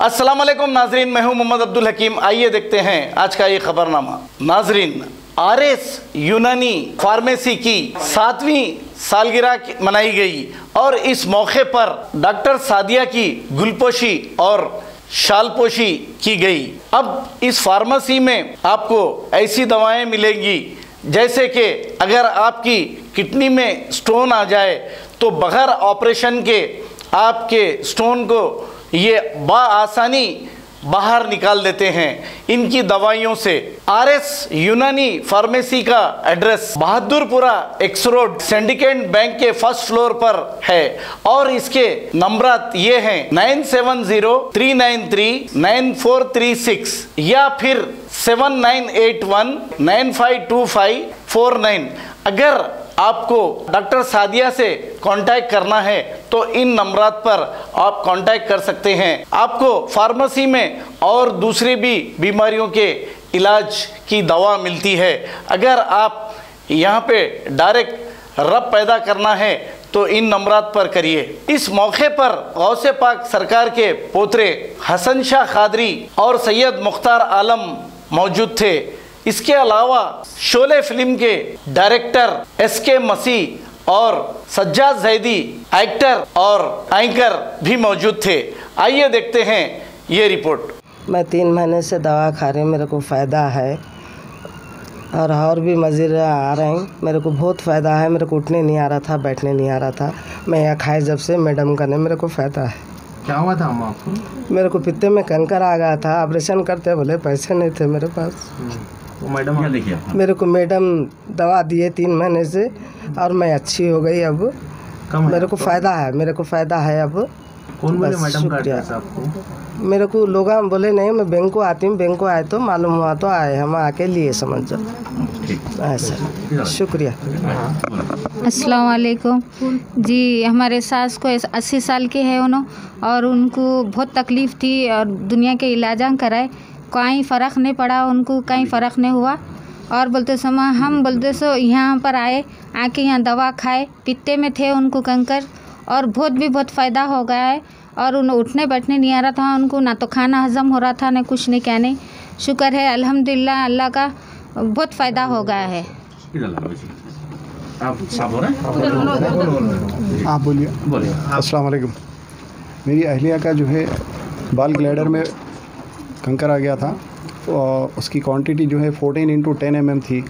अस्सलाम वालेकुम नाजरीन, मैं हूं मोहम्मद अब्दुल हकीम। आइए देखते हैं आज का ये खबरनामा। नाजरीन, आरएस यूनानी फार्मेसी की 7वीं सालगिरह मनाई गई और इस मौके पर डॉक्टर सादिया की गुलपोशी और शालपोशी की गई। अब इस फार्मेसी में आपको ऐसी दवाएं मिलेंगी जैसे कि अगर आपकी किडनी में स्टोन आ जाए तो बगैर ऑपरेशन के आपके स्टोन को ये बआसानी बाहर निकाल देते हैं इनकी दवाइयों से। आरएस यूनानी फार्मेसी का address Bahadurpura x road Syndicate bank के फर्स्ट फ्लोर पर है और इसके नंबरात ये हैं 9703939436 या फिर 7981952549। अगर आपको डॉक्टर सादिया से कांटेक्ट करना है तो इन नंबरात पर आप कांटेक्ट कर सकते हैं। आपको फार्मेसी में और दूसरी भी बीमारियों के इलाज की दवा मिलती है। अगर आप यहाँ पे डायरेक्ट रब पैदा करना है तो इन नंबरात पर करिए। इस मौके पर गौसे पाक सरकार के पोतरे हसन शाह कादरी और सैयद मुख्तार आलम मौजूद थे। इसके अलावा शोले फिल्म के डायरेक्टर एसके मसीह और सज्जाद जैदी एक्टर और एंकर भी मौजूद थे। आइए देखते हैं ये रिपोर्ट। मैं 3 महीने से दवा खा रही हूँ, मेरे को फ़ायदा है और भी मज़ीद आ रहे हैं। मेरे को बहुत फ़ायदा है। मेरे को उठने नहीं आ रहा था, बैठने नहीं आ रहा था। मैं यहाँ खाए जब से मैडम का ने मेरे को फ़ायदा है। क्या हुआ था अम्मा आपको? मेरे को पित्ते में कैंकर आ गया था। ऑपरेशन करते बोले, पैसे नहीं थे मेरे पास। वो मैडम क्या देखिए मेरे को मैडम दवा दिए 3 महीने से और मैं अच्छी हो गई। अब मेरे को फ़ायदा है, मेरे को फ़ायदा है। अब कौन बोले मैडम का एड्रेस आपको? मेरे को लोग बोले नहीं, मैं बैंक को आती हूँ, बैंक को आए तो मालूम हुआ तो आए, हम आके लिए समझ जाओ ऐसा। शुक्रिया। अस्सलाम वालेकुम जी। हमारे सास को 80 साल के है उन्होंने और उनको बहुत तकलीफ़ थी और दुनिया के इलाजा कराए, कहीं फ़र्क नहीं पड़ा उनको, कहीं फ़र्क नहीं हुआ। और बोलते समय हम बोलते सो यहाँ पर आए, आके यहाँ दवा खाए। पित्ते में थे उनको कैंकर और बहुत फ़ायदा हो गया है और उन्हें उठने बैठने नहीं आ रहा था उनको, ना तो खाना हजम हो रहा था, ना कुछ नहीं कहने। शुक्र है अल्हम्दुलिल्लाह, अल्लाह का बहुत फ़ायदा हो गया है। आप बोलिए। अस्सलाम वालेकुम। मेरी अहलिया का जो है बाल ग्लैडर में कंकर आ गया था और उसकी क्वांटिटी जो है 14x10 mm थी,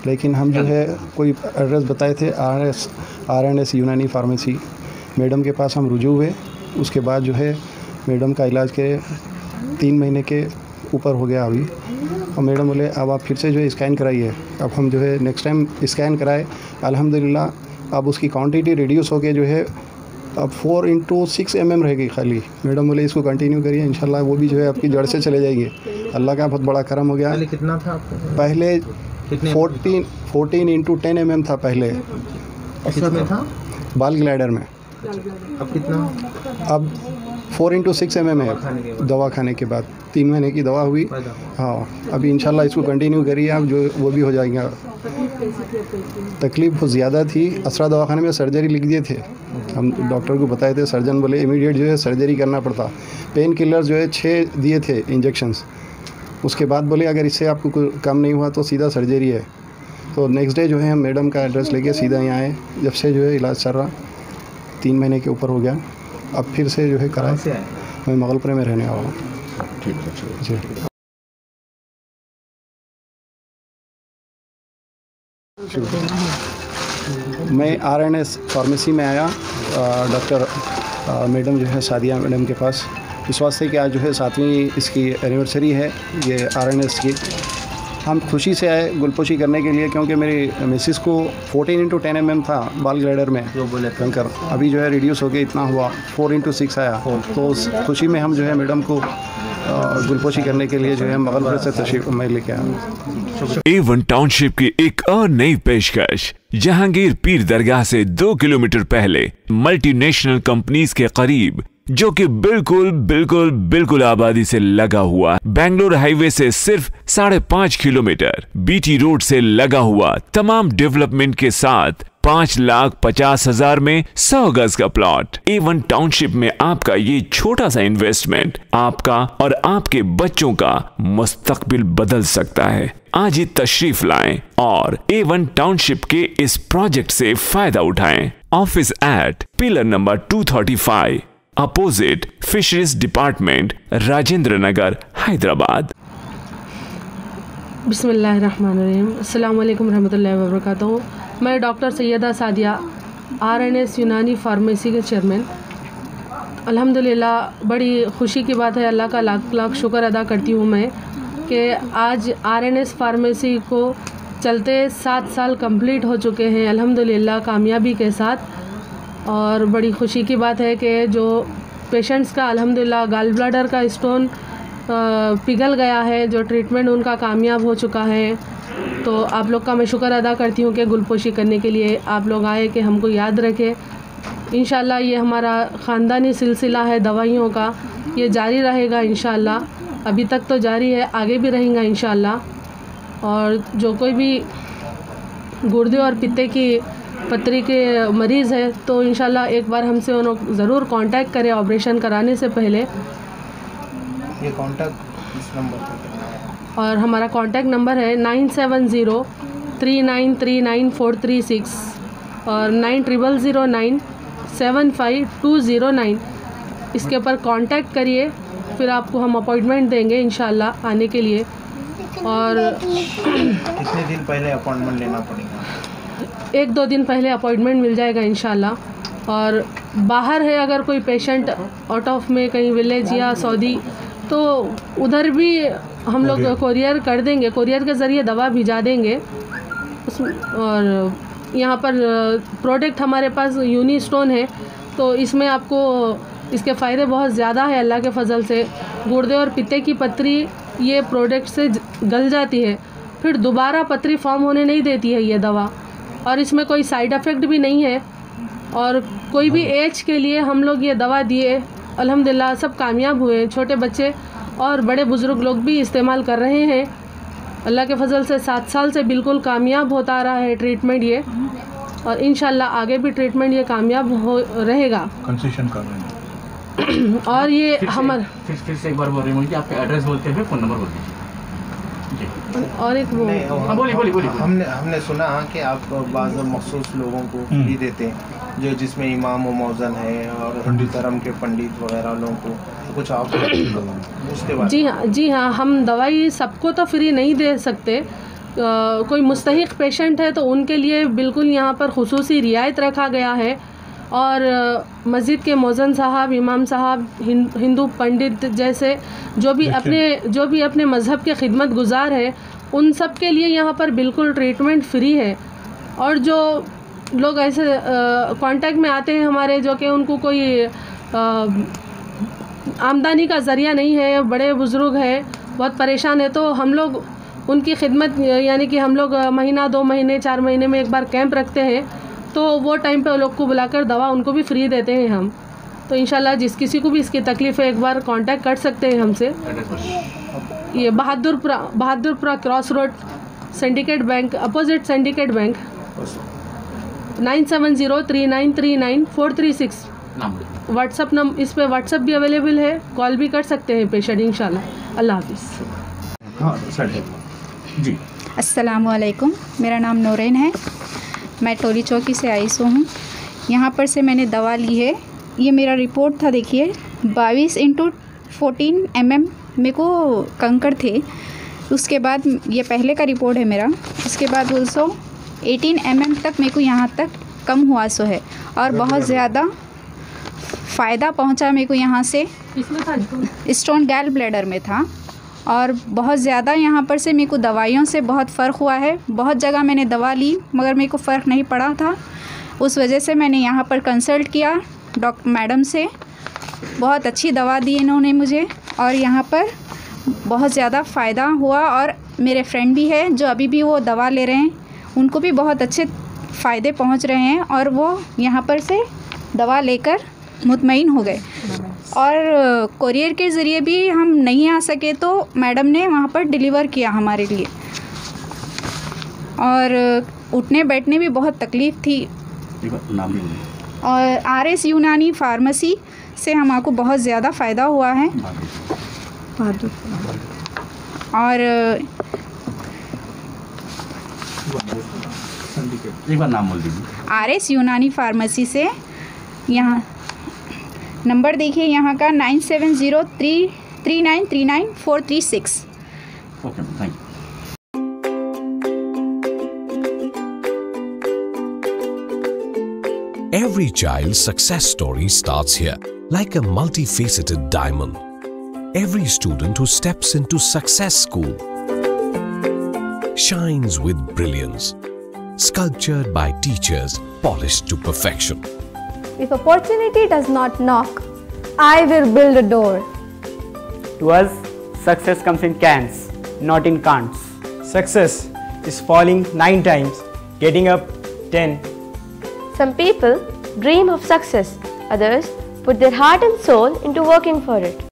लेकिन हम जो है कोई एड्रेस बताए थे आरएनएस यूनानी फार्मेसी। मैडम के पास हम रुजू हुए। उसके बाद जो है मैडम का इलाज के 3 महीने के ऊपर हो गया अभी, और मैडम बोले अब आप फिर से जो है स्कैन कराइए। अब हम जो है नेक्स्ट टाइम स्कैन कराए, अल्हम्दुलिल्लाह अब उसकी क्वांटिटी रिड्यूस हो के जो है अब 4x6 mm रहेगी खाली। मैडम बोले इसको कंटिन्यू करिए, इंशाल्लाह वो भी जो है आपकी जड़ से चले जाएंगे। अल्लाह का बहुत बड़ा करम हो गया। पहले कितना था आपको? पहले 14x10 mm था पहले। किसमें था? बाल ग्लाइडर में। अब कितना? अब 4x6 mm है दवा खाने के बाद। 3 महीने की दवा हुई। हाँ, अभी इंशाल्लाह इसको कंटिन्यू करिए आप, जो वो भी हो जाएगा। तकलीफ़ बहुत ज़्यादा थी। असरा दवाखाने में सर्जरी लिख दिए थे, हम डॉक्टर को बताए थे। सर्जन बोले इमीडिएट जो है सर्जरी करना पड़ता। पेन किलर जो है 6 दिए थे इंजेक्शंस। उसके बाद बोले अगर इससे आपको कम नहीं हुआ तो सीधा सर्जरी है। तो नेक्स्ट डे जो है हम मैडम का एड्रेस लेके सीधा यहाँ आए। जब से जो है इलाज चल रहा, 3 महीने के ऊपर हो गया। अब फिर से जो है कराए। मैं मगलपुरे में रहने वाला हूँ। ठीक है जी। मैं आरएनएस फार्मेसी में आया डॉक्टर मैडम जो है सादिया मैडम के पास, इस वास्ते कि आज जो है 7वीं इसकी एनिवर्सरी है ये आरएनएस की। हम खुशी से आए गुलपोशी करने के लिए, क्योंकि मेरी मिसिस को 14x10 mm था बाल ग्लाइडर में कंकर, अभी जो है रिड्यूस हो के इतना हुआ 4x6 आया। तो उस खुशी में हम जो है मैडम को गुलपोशी करने के लिए जो है मगलपुर से तशरीफ मैं लेके आया। A1 टाउनशिप की एक और नई पेशकश। जहांगीर पीर दरगाह से 2 किलोमीटर पहले मल्टीनेशनल कंपनीज के करीब जो कि बिल्कुल बिल्कुल बिल्कुल आबादी से लगा हुआ, बेंगलोर हाईवे से सिर्फ 5.5 किलोमीटर, बीटी रोड से लगा हुआ, तमाम डेवलपमेंट के साथ 5,50,000 में 100 गज का प्लॉट। A1 टाउनशिप में आपका ये छोटा सा इन्वेस्टमेंट आपका और आपके बच्चों का मुस्तकबिल बदल सकता है। आज ही तशरीफ लाएं और A1 टाउनशिप के इस प्रोजेक्ट से फायदा उठाएं। Office at pillar number 235 opposite fisheries department, Rajendra Nagar, Hyderabad. बिस्मिल्लाहिर्रहमानिर्रहीम। अस्सलाम वालेकुम रहमतुल्लाहि व बरकातहू। मैं doctor Syeda Sadia RNS Unani pharmacy के चेयरमैन। अल्हम्दुलिल्लाह बड़ी ख़ुशी की बात है, अल्लाह का लाख लाख शुक्र अदा करती हूँ मैं कि आज RNS फार्मेसी को चलते 7 साल कंप्लीट हो चुके हैं अल्हम्दुलिल्लाह कामयाबी के साथ। और बड़ी ख़ुशी की बात है कि जो पेशेंट्स का अल्हम्दुलिल्लाह गॉल ब्लैडर का स्टोन पिघल गया है, जो ट्रीटमेंट उनका कामयाब हो चुका है, तो आप लोग का मैं शुक्र अदा करती हूँ कि गुलपोशी करने के लिए आप लोग आए, कि हमको याद रखें। इंशाल्लाह ये हमारा ख़ानदानी सिलसिला है दवाइयों का, ये जारी रहेगा इंशाल्लाह। अभी तक तो जारी है, आगे भी रहेगा इंशाल्लाह। और जो कोई भी गुर्दे और पित्ते की पथरी के मरीज़ है तो इंशाल्लाह एक बार हमसे उन्होंने ज़रूर कांटेक्ट करें ऑपरेशन कराने से पहले। ये कांटेक्ट इस नंबर पर, और हमारा कांटेक्ट नंबर है 9703939436 और 9009975209। इसके ऊपर कांटेक्ट करिए, फिर आपको हम अपॉइंटमेंट देंगे इंशाल्लाह आने के लिए। और कितने दिन पहले अपॉइंटमेंट लेना पड़ेगा? 1-2 दिन पहले अपॉइंटमेंट मिल जाएगा इंशाल्लाह। और बाहर है अगर कोई पेशेंट आउट ऑफ में कहीं विलेज या सऊदी, तो उधर भी हम लोग कोरियर कर देंगे, कोरियर के ज़रिए दवा भिजा देंगे। और यहाँ पर प्रोडक्ट हमारे पास यूनी स्टोन है, तो इसमें आपको इसके फ़ायदे बहुत ज़्यादा है अल्लाह के फ़ज़ल से। गुर्दे और पित्ते की पथरी ये प्रोडक्ट से गल जाती है, फिर दोबारा पथरी फॉर्म होने नहीं देती है ये दवा। और इसमें कोई साइड इफ़ेक्ट भी नहीं है, और कोई भी एज के लिए हम लोग ये दवा दिए अल्हम्दुलिल्लाह सब कामयाब हुए। छोटे बच्चे और बड़े बुज़ुर्ग लोग भी इस्तेमाल कर रहे हैं अल्लाह के फ़ज़ल से। 7 साल से बिल्कुल कामयाब होता आ रहा है ट्रीटमेंट ये, और इंशाल्लाह आगे भी ट्रीटमेंट ये कामयाब हो रहेगा। कंसेशन कर रहे हैं। और ये हमारा फिर से एक बार बोल रही हूँ कि आपका एड्रेस बोलते हुए फ़ोन नंबर बोल दीजिए। और एक वो बोलिए। हमने सुना कि आप बाज़ मखसूस लोगों को फ्री देते हैं, जो जिसमें इमाम व मौज़न है और हिंदू धर्म के पंडित वगैरह लोगों को, कुछ आप उसके बाद? जी हाँ, हम दवाई सबको तो फ्री नहीं दे सकते। कोई मुस्तहिक पेशेंट है तो उनके लिए बिल्कुल यहाँ पर खुसूसी रियायत रखा गया है। और मस्जिद के मौज़न साहब, इमाम साहब, हिंदू पंडित जैसे जो भी अपने मज़हब के खिदमत गुज़ार है, उन सब के लिए यहाँ पर बिल्कुल ट्रीटमेंट फ्री है। और जो लोग ऐसे कांटेक्ट में आते हैं हमारे, जो कि उनको कोई आमदनी का ज़रिया नहीं है, बड़े बुज़ुर्ग हैं, बहुत परेशान है, तो हम लोग उनकी खिदमत यानी कि हम लोग महीना 2 महीने 4 महीने में एक बार कैंप रखते हैं, तो वो टाइम पे लोग को बुलाकर दवा उनको भी फ्री देते हैं हम। तो इंशाल्लाह जिस किसी को भी इसकी तकलीफ़ है एक बार कांटेक्ट कर सकते हैं हमसे। ये Bahadurpura cross road, Syndicate Bank, opposite Syndicate Bank, 9703939436 WhatsApp number. इस पे व्हाट्सअप भी अवेलेबल है, कॉल भी कर सकते हैं पेशेंट इंशाल्लाह। अल्लाह हाफिज़। जी, अस्सलामुअलैकुम, मेरा नाम नूरैन है, मैं टोली चौकी से आई हूँ। यहाँ पर से मैंने दवा ली है। ये मेरा रिपोर्ट था, देखिए 22x14 mm मेरे को कंकड़ थे। उसके बाद ये पहले का रिपोर्ट है मेरा। उसके बाद 18 mm तक मेरे को यहाँ तक कम हुआ सो है, और बहुत ज़्यादा फ़ायदा पहुँचा मेरे को यहाँ से। स्टोन गैल ब्लैडर में था, और बहुत ज़्यादा यहाँ पर से मेरे को दवाइयों से बहुत फ़र्क हुआ है। बहुत जगह मैंने दवा ली मगर मेरे को फ़र्क नहीं पड़ा था। उस वजह से मैंने यहाँ पर कंसल्ट किया डॉक्टर मैडम से। बहुत अच्छी दवा दी इन्होंने मुझे, और यहाँ पर बहुत ज़्यादा फ़ायदा हुआ। और मेरे फ्रेंड भी है जो अभी भी वो दवा ले रहे हैं, उनको भी बहुत अच्छे फ़ायदे पहुँच रहे हैं, और वो यहाँ पर से दवा लेकर मुतमईन हो गए। और कोरियर के ज़रिए भी हम नहीं आ सके तो मैडम ने वहाँ पर डिलीवर किया हमारे लिए। और उठने बैठने भी बहुत तकलीफ़ थी। और RS यूनानी फार्मेसी से हमको बहुत ज़्यादा फ़ायदा हुआ है। और एक बार नाम बोल दीजिए। RS यूनानी फार्मेसी से, यहाँ नंबर देखिए यहाँ का 97033939 okay, thank you. Every child's success story starts here, like a multifaceted diamond. Every student who steps into Success School shines with brilliance, sculptured by teachers polished to perfection. If opportunity does not knock, I will build a door. To us, success comes in cans, not in can'ts. Success is falling 9 times, getting up 10. Some people dream of success, others put their heart and soul into working for it.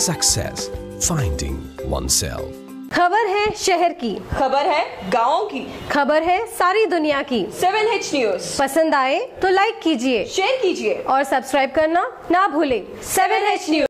Success, finding oneself. खबर है शहर की, खबर है गाँव की, खबर है सारी दुनिया की। 7H न्यूज़ पसंद आए तो लाइक कीजिए, शेयर कीजिए और सब्सक्राइब करना ना भूलें। 7H news.